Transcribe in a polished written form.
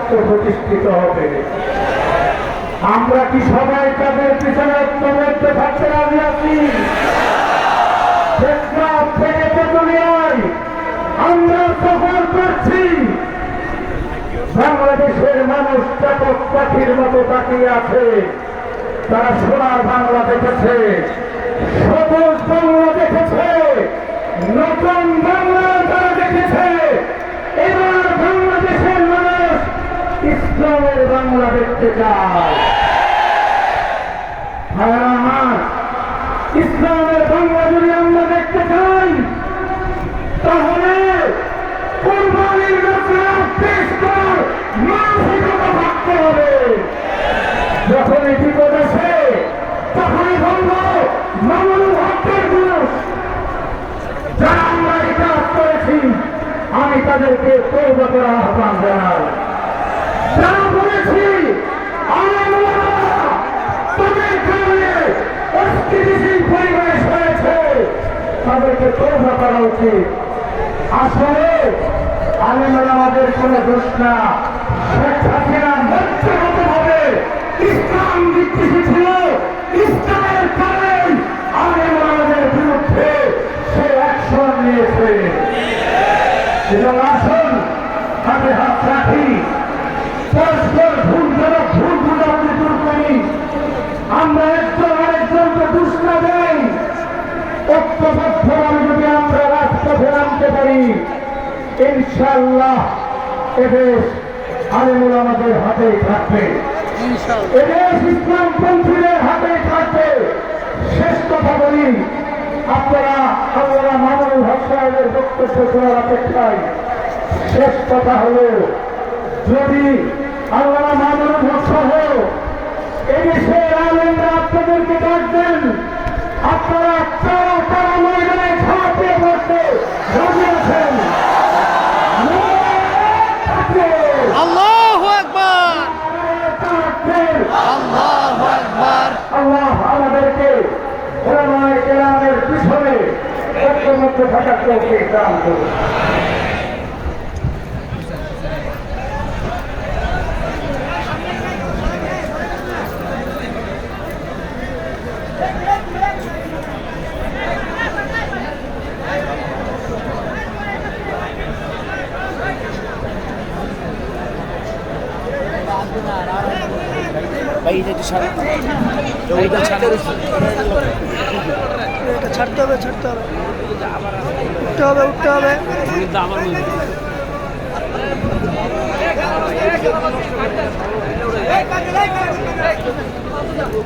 রাষ্ট্র প্রতিষ্ঠিত হবে। আমরা কি সবাই তাদের পিছনে ঐক্যবদ্ধ থাকতে রাজি আছি? টেকনাফ থেকে তেঁতুলিয়ায় আমরা সফর করছি। বাংলাদেশের মানুষ চাতক পাখির মতো তাকিয়ে আছে। তারা সোনার বাংলা দেখেছে, সবুজ বাংলা দেখেছে, নতুন বাংলা তারা দেখেছে। এবার বাংলাদেশের মানুষ ইসলামের বাংলা দেখতে চায়। ইসলামের বাংলা যদি আমরা দেখতে চাই, তাহলে কুরবানির মানসিকতা থাকতে হবে। যখনই বিপদ আসে তখনই বলব মামুনুল হকের দোষ। যারা আমরা এই কাজ করেছি আমি তাদেরকে তওবা করার আহ্বান জানাই। যারা বলেছি তাদের কারণে অস্থিতিশীল পরিবেশ হয়েছে, তাদেরকে তওবা করা উচিত। আসলে আলেমেরা আমাদের কোনো দোষ না। শেখ হাসিনা মঞ্চগতভাবে ইসলাম বিদ্বেষী ছিল, ইসলামের কারণে আলেমেরা আমাদের বিরুদ্ধে সে অ্যাকশন নিয়েছে। আসুন হাতে হাত রাখি, পরস্পর ভুল বুঝাবুঝি দূর করি। আমরা একজন আরেকজনকে দোষ না দেই। ঐক্যবদ্ধভাবে যদি আমরা রাজপথে নামতে পারি, ইনশাআল্লাহ এদেশ আলেমুল আমাদের হাতেই থাকবে, এদেশ ইসলামপন্থীদের হাতেই থাকবে। শেষ কথা বলি, আপনারা আল্লাহ মামুনুল হক সাহেবের বক্তব্য শোনার অপেক্ষায়। শেষ কথা হল, যদি আল্লাহ মামুনুল হক সহ এদেশের আলেমরা আপনাদেরকে ডাকবেন, আপনারা তারা ময়দানে ঝাঁপিয়ে পড়তে রাজি আছেন? আল্লাহু আকবার, আল্লাহু আকবার। আল্লাহ আমাদেরকে ওলামায়ে কেরামের পিছনে ঐক্যবদ্ধ থাকার তৌফিক দান করুন। এটা ছাড়তে হবে, উঠতে হবে।